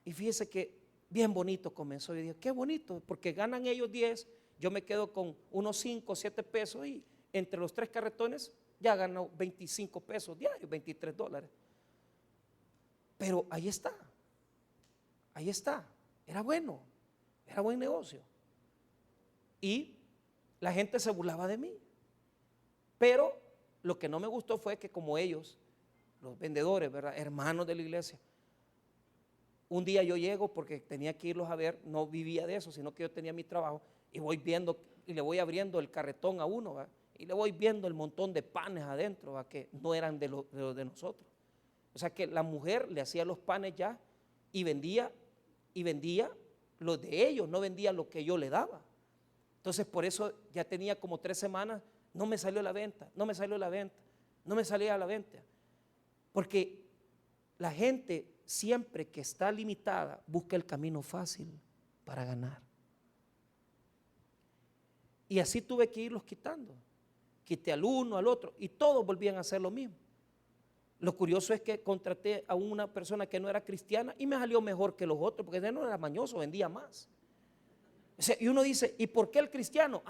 Y fíjese que bien bonito comenzó. Yo dije, qué bonito, porque ganan ellos 10, yo me quedo con unos 5, 7 pesos y entre los 3 carretones ya ganó 25 pesos diarios, $23. Pero ahí está, era bueno, era buen negocio. Y la gente se burlaba de mí. Pero lo que no me gustó fue que como ellos, los vendedores, ¿verdad?, hermanos de la iglesia, un día yo llego porque tenía que irlos a ver, no vivía de eso, sino que yo tenía mi trabajo, y voy viendo y le voy abriendo el carretón a uno, ¿verdad?, y le voy viendo el montón de panes adentro, ¿verdad?, que no eran de los de nosotros. O sea que la mujer le hacía los panes ya y vendía los de ellos, no vendía lo que yo le daba. Entonces por eso ya tenía como 3 semanas, no me salió la venta, no me salía a la venta, porque la gente siempre que está limitada busca el camino fácil para ganar. Y así tuve que irlos quitando, quité al uno, al otro, y todos volvían a hacer lo mismo. Lo curioso es que contraté a una persona que no era cristiana y me salió mejor que los otros, porque él no era mañoso, vendía más. O sea, y uno dice, ¿y por qué el cristiano?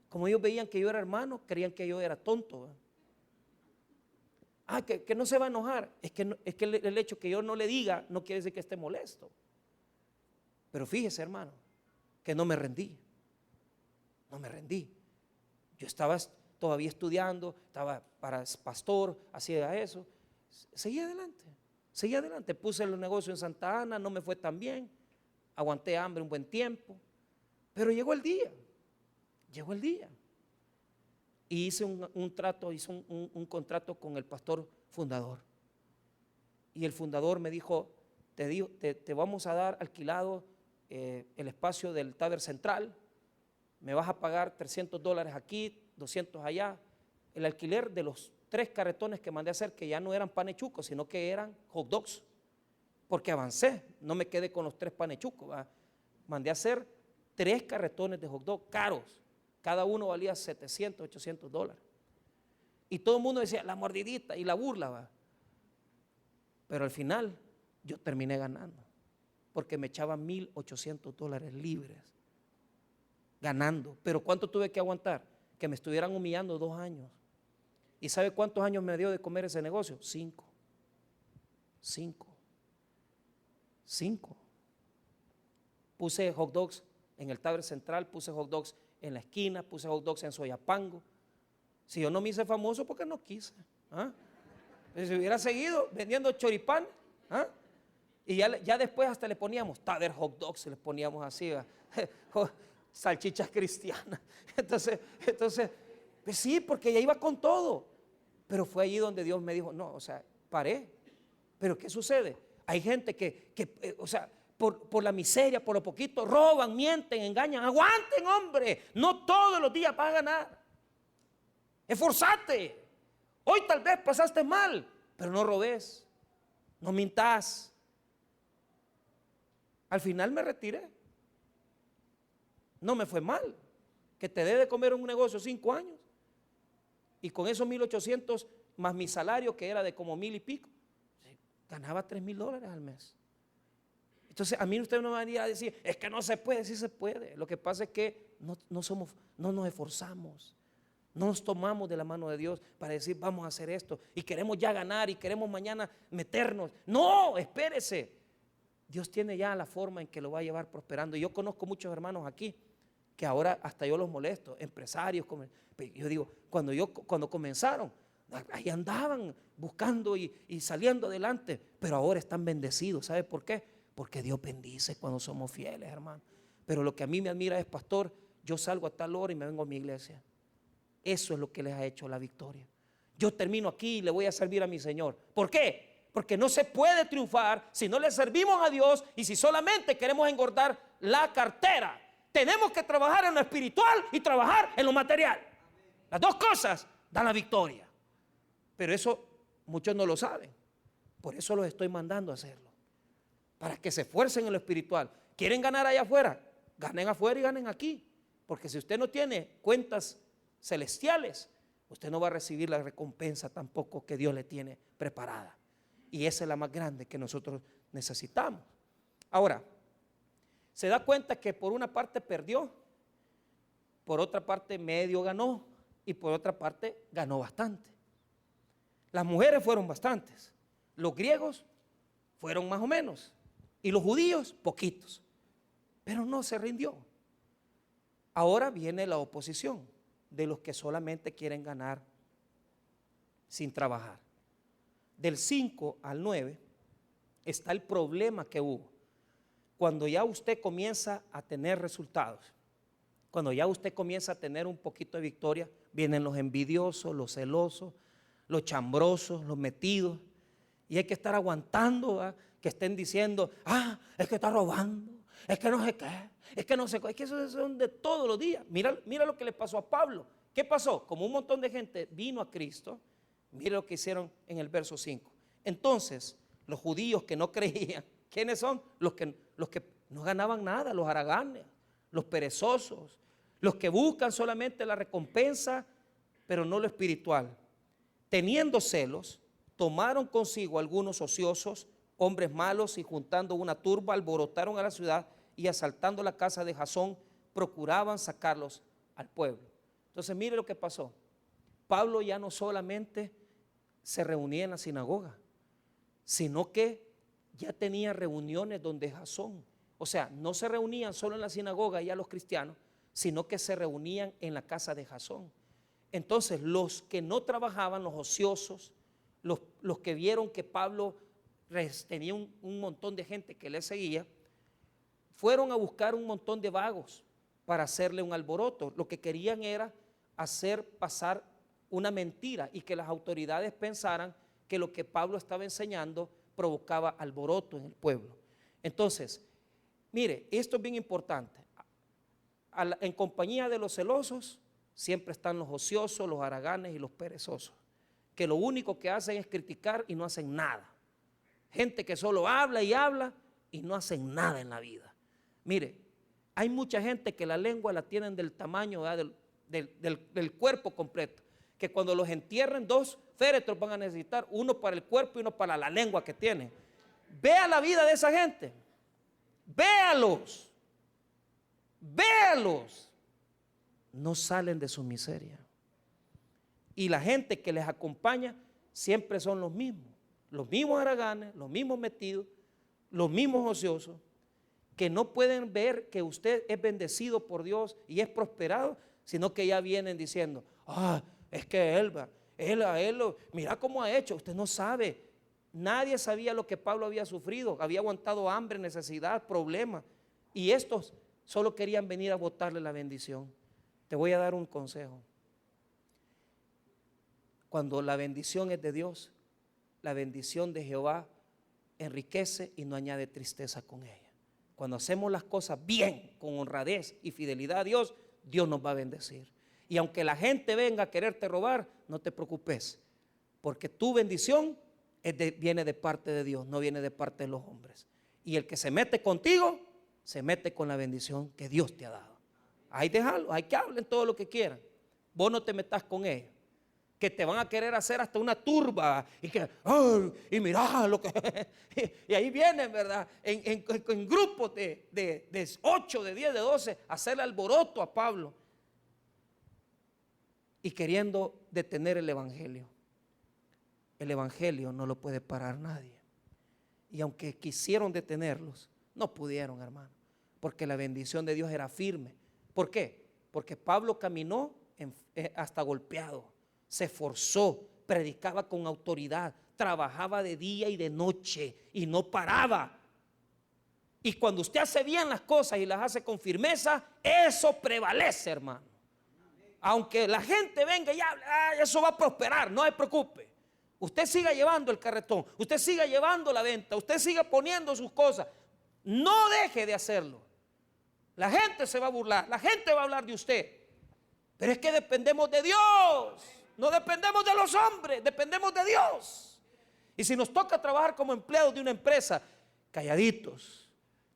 Como ellos veían que yo era hermano, creían que yo era tonto. Que no se va a enojar. Es que el hecho que yo no le diga no quiere decir que esté molesto. Pero fíjese, hermano, que no me rendí. Yo estaba todavía estudiando, estaba para pastor, hacía eso. Seguí adelante. Puse el negocio en Santa Ana, no me fue tan bien. Aguanté hambre un buen tiempo. Pero llegó el día. Y hice un contrato con el pastor fundador. Y el fundador me dijo, te vamos a dar alquilado el espacio del Taber Central, me vas a pagar $300 aquí, 200 allá. El alquiler de los 3 carretones que mandé a hacer, que ya no eran panechucos, sino que eran hot dogs, porque avancé, no me quedé con los 3 panechucos, ¿verdad? Mandé a hacer 3 carretones de hot dog caros. Cada uno valía $700, $800. Y todo el mundo decía, la Mordidita y la burla, ¿va? Pero al final yo terminé ganando, porque me echaban $1,800 libres, ganando. Pero ¿cuánto tuve que aguantar? Que me estuvieran humillando 2 años. ¿Y sabe cuántos años me dio de comer ese negocio? 5. Puse hot dogs en el Taber Central, puse hot dogs en la esquina, puse hot dogs en Soyapango. Si yo no me hice famoso, porque no quise. Si hubiera seguido vendiendo choripán, y ya después hasta le poníamos Taber hot dogs, les poníamos así, salchichas cristianas. Entonces, pues sí, porque ya iba con todo. Pero fue allí donde Dios me dijo, no, o sea, paré. Pero ¿qué sucede? Hay gente que o sea, por la miseria, por lo poquito, roban, mienten, engañan. Aguanten, hombre, no todos los días vas a ganar. Esforzate. Hoy tal vez pasaste mal, pero no robes, no mintas. Al final me retiré. No me fue mal. Que te dé de comer en un negocio 5 años. Y con esos 1,800 más mi salario, que era de como 1,000 y pico, ganaba $3,000 al mes. Entonces a mí usted no me va a decir, es que no se puede. Sí se puede. Lo que pasa es que no nos esforzamos. No nos tomamos de la mano de Dios para decir, vamos a hacer esto. Y queremos ya ganar y queremos mañana meternos. No, espérese. Dios tiene ya la forma en que lo va a llevar prosperando. Y yo conozco muchos hermanos aquí que ahora hasta yo los molesto, empresarios. Yo digo, cuando comenzaron, ahí andaban buscando y saliendo adelante, pero ahora están bendecidos. ¿Sabe por qué? Porque Dios bendice cuando somos fieles, hermano. Pero lo que a mí me admira es, pastor, yo salgo a tal hora y me vengo a mi iglesia. Eso es lo que les ha hecho la victoria. Yo termino aquí y le voy a servir a mi Señor. ¿Por qué? Porque no se puede triunfar si no le servimos a Dios y si solamente queremos engordar la cartera. Tenemos que trabajar en lo espiritual y trabajar en lo material. Las dos cosas dan la victoria. Pero eso muchos no lo saben. Por eso los estoy mandando a hacerlo. Para que se esfuercen en lo espiritual. ¿Quieren ganar allá afuera? Ganen afuera y ganen aquí. Porque si usted no tiene cuentas celestiales, usted no va a recibir la recompensa tampoco que Dios le tiene preparada. Y esa es la más grande que nosotros necesitamos. Ahora, se da cuenta que por una parte perdió, por otra parte medio ganó y por otra parte ganó bastante. Las mujeres fueron bastantes, los griegos fueron más o menos y los judíos poquitos, pero no se rindió. Ahora viene la oposición de los que solamente quieren ganar sin trabajar. Del 5 al 9 está el problema que hubo. Cuando ya usted comienza a tener resultados, cuando ya usted comienza a tener un poquito de victoria, vienen los envidiosos, los celosos, los chambrosos, los metidos, y hay que estar aguantando, ¿verdad? Que estén diciendo, es que está robando, es que no sé qué, es que no sé qué, es que eso son de todos los días. Mira lo que le pasó a Pablo. ¿Qué pasó? Como un montón de gente vino a Cristo, mira lo que hicieron en el verso 5. Entonces, los judíos que no creían, ¿quiénes son? Los que no ganaban nada, los haraganes, los perezosos, los que buscan solamente la recompensa, pero no lo espiritual. Teniendo celos, tomaron consigo algunos ociosos, hombres malos, y juntando una turba, alborotaron a la ciudad y asaltando la casa de Jasón, procuraban sacarlos al pueblo. Entonces mire lo que pasó. Pablo ya no solamente se reunía en la sinagoga, sino que ya tenía reuniones donde Jasón, o sea, no se reunían solo en la sinagoga ya los cristianos, sino que se reunían en la casa de Jasón. Entonces los que no trabajaban, los ociosos, los que vieron que Pablo tenía un montón de gente que le seguía, fueron a buscar un montón de vagos para hacerle un alboroto. Lo que querían era hacer pasar una mentira y que las autoridades pensaran que lo que Pablo estaba enseñando provocaba alboroto en el pueblo. Entonces, mire, esto es bien importante. En compañía de los celosos siempre están los ociosos, los haraganes y los perezosos, que lo único que hacen es criticar y no hacen nada. Gente que solo habla y no hacen nada en la vida. Mire, hay mucha gente que la lengua la tienen del tamaño del cuerpo completo, que cuando los entierren 2 féretros van a necesitar, uno para el cuerpo y uno para la lengua que tienen. Vea la vida de esa gente, véalos, no salen de su miseria. Y la gente que les acompaña siempre son los mismos haraganes, los mismos metidos, los mismos ociosos, que no pueden ver que usted es bendecido por Dios y es prosperado, sino que ya vienen diciendo, es que él mira cómo ha hecho. Usted no sabe, nadie sabía lo que Pablo había sufrido, había aguantado hambre, necesidad, problemas, y estos solo querían venir a botarle la bendición. Te voy a dar un consejo. Cuando la bendición es de Dios, la bendición de Jehová enriquece y no añade tristeza con ella. Cuando hacemos las cosas bien, con honradez y fidelidad a Dios, Dios nos va a bendecir. Y aunque la gente venga a quererte robar, no te preocupes, porque tu bendición viene de parte de Dios, no viene de parte de los hombres. Y el que se mete contigo, se mete con la bendición que Dios te ha dado. Ahí déjalo, hay que hablen todo lo que quieran. Vos no te metas con ellos, que te van a querer hacer hasta una turba. Y que, ay, y mirá lo que... y ahí vienen, ¿verdad? En grupos de 8, de 10, de 12, hacerle alboroto a Pablo. Y queriendo detener el evangelio. El evangelio no lo puede parar nadie. Y aunque quisieron detenerlos, no pudieron, hermano, porque la bendición de Dios era firme. ¿Por qué? Porque Pablo caminó hasta golpeado, se esforzó, predicaba con autoridad, trabajaba de día y de noche y no paraba. Y cuando usted hace bien las cosas y las hace con firmeza, eso prevalece, hermano. Aunque la gente venga y hable, eso va a prosperar, no se preocupe. Usted siga llevando el carretón, usted siga llevando la venta, usted siga poniendo sus cosas. No deje de hacerlo. La gente se va a burlar, la gente va a hablar de usted. Pero es que dependemos de Dios, no dependemos de los hombres, dependemos de Dios. Y si nos toca trabajar como empleados de una empresa, calladitos,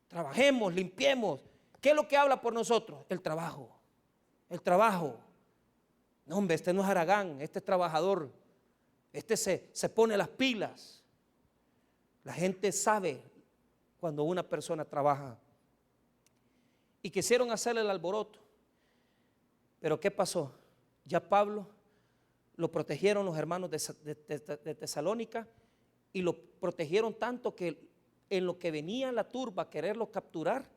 trabajemos, limpiemos. ¿Qué es lo que habla por nosotros? El trabajo, el trabajo. No, hombre, este no es haragán, este es trabajador, este se pone las pilas. La gente sabe cuando una persona trabaja. Y quisieron hacerle el alboroto. Pero ¿qué pasó? Ya Pablo lo protegieron los hermanos de Tesalónica, y lo protegieron tanto que en lo que venía la turba a quererlo capturar,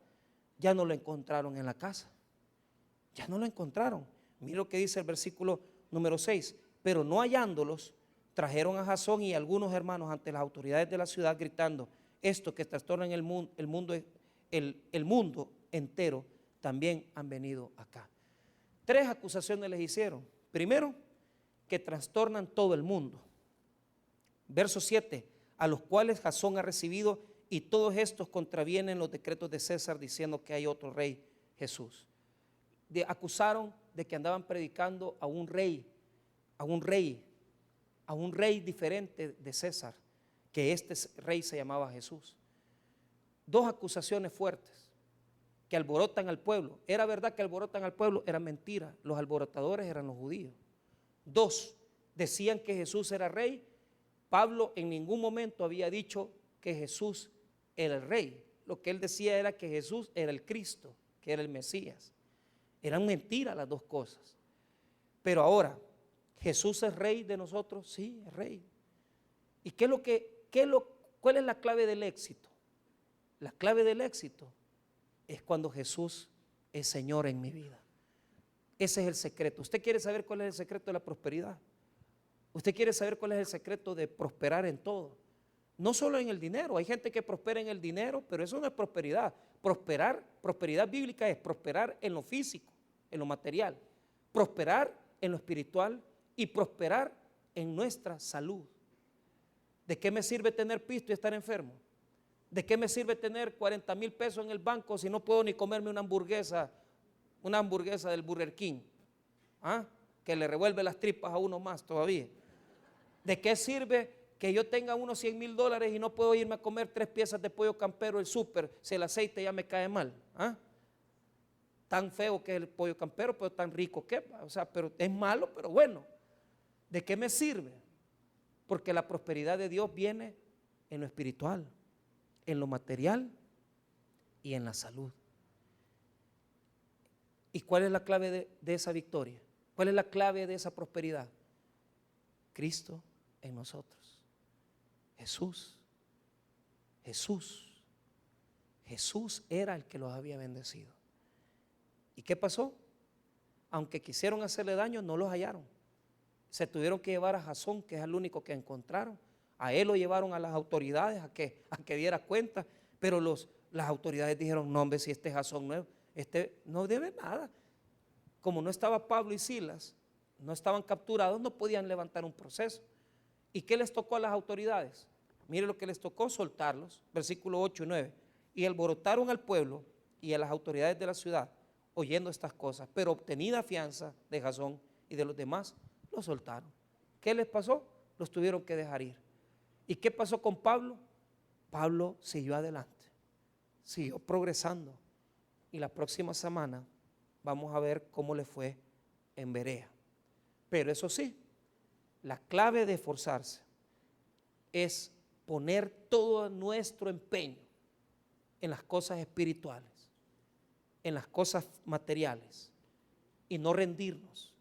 ya no lo encontraron en la casa. Ya no lo encontraron. Mira lo que dice el versículo número 6. Pero no hallándolos, trajeron a Jasón y algunos hermanos ante las autoridades de la ciudad, gritando: estos que trastornan el mundo entero también han venido acá. 3 acusaciones les hicieron. Primero, que trastornan todo el mundo. Verso 7, a los cuales Jasón ha recibido, y todos estos contravienen los decretos de César, diciendo que hay otro rey, Jesús. Acusaron de que andaban predicando a un rey diferente de César, que este rey se llamaba Jesús. 2 acusaciones fuertes, que alborotan al pueblo. ¿Era verdad que alborotan al pueblo? Era mentira, los alborotadores eran los judíos. 2, decían que Jesús era rey. Pablo en ningún momento había dicho que Jesús era el rey. Lo que él decía era que Jesús era el Cristo, que era el Mesías. Eran mentiras las dos cosas. Pero ahora, ¿Jesús es rey de nosotros? Sí, es rey. ¿Y cuál es la clave del éxito? La clave del éxito es cuando Jesús es Señor en mi vida. Ese es el secreto. ¿Usted quiere saber cuál es el secreto de la prosperidad? ¿Usted quiere saber cuál es el secreto de prosperar en todo? No solo en el dinero. Hay gente que prospera en el dinero, pero eso no es prosperidad. Prosperidad bíblica es prosperar en lo físico, en lo material, prosperar en lo espiritual y prosperar en nuestra salud. ¿De qué me sirve tener pisto y estar enfermo? ¿De qué me sirve tener 40,000 pesos en el banco si no puedo ni comerme una hamburguesa del Burger King? Que le revuelve las tripas a uno más todavía. ¿De qué sirve que yo tenga unos $100,000 y no puedo irme a comer 3 piezas de pollo campero del súper si el aceite ya me cae mal? Tan feo que es el pollo campero, pero tan rico que, pero es malo, pero bueno. ¿De qué me sirve? Porque la prosperidad de Dios viene en lo espiritual, en lo material y en la salud. ¿Y cuál es la clave de esa victoria? ¿Cuál es la clave de esa prosperidad? Cristo en nosotros. Jesús era el que los había bendecido. ¿Y qué pasó? Aunque quisieron hacerle daño, no los hallaron. Se tuvieron que llevar a Jasón, que es el único que encontraron. A él lo llevaron a las autoridades a que diera cuenta, pero las autoridades dijeron: no, hombre, si este Jasón no debe nada. Como no estaba Pablo y Silas, no estaban capturados, no podían levantar un proceso. ¿Y qué les tocó a las autoridades? Mire lo que les tocó: soltarlos. Versículo 8 y 9. Y alborotaron al pueblo y a las autoridades de la ciudad, oyendo estas cosas, pero obtenida fianza de Jasón y de los demás, los soltaron. ¿Qué les pasó? Los tuvieron que dejar ir. ¿Y qué pasó con Pablo? Pablo siguió adelante. siguió progresando. Y la próxima semana vamos a ver cómo le fue en Berea. Pero eso sí, la clave de esforzarse es poner todo nuestro empeño en las cosas espirituales, en las cosas materiales, y no rendirnos,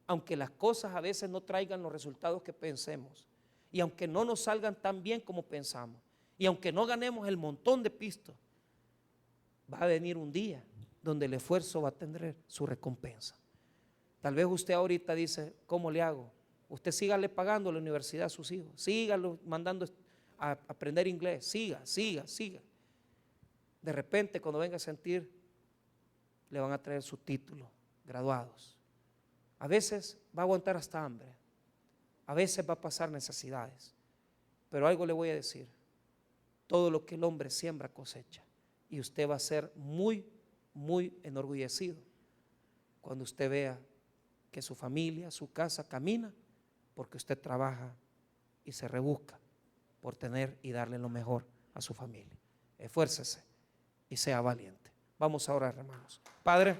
aunque las cosas a veces no traigan los resultados que pensemos, y aunque no nos salgan tan bien como pensamos, y aunque no ganemos el montón de pistos, va a venir un día donde el esfuerzo va a tener su recompensa. Tal vez usted ahorita dice, ¿cómo le hago? Usted sígale pagando la universidad a sus hijos, sígalo mandando a aprender inglés, siga. De repente, cuando venga a sentir, le van a traer su título, graduados. A veces va a aguantar hasta hambre, a veces va a pasar necesidades, pero algo le voy a decir: todo lo que el hombre siembra cosecha, y usted va a ser muy, muy enorgullecido cuando usted vea que su familia, su casa camina, porque usted trabaja y se rebusca por tener y darle lo mejor a su familia. Esfuércese y sea valiente. Vamos a orar, hermanos. Padre,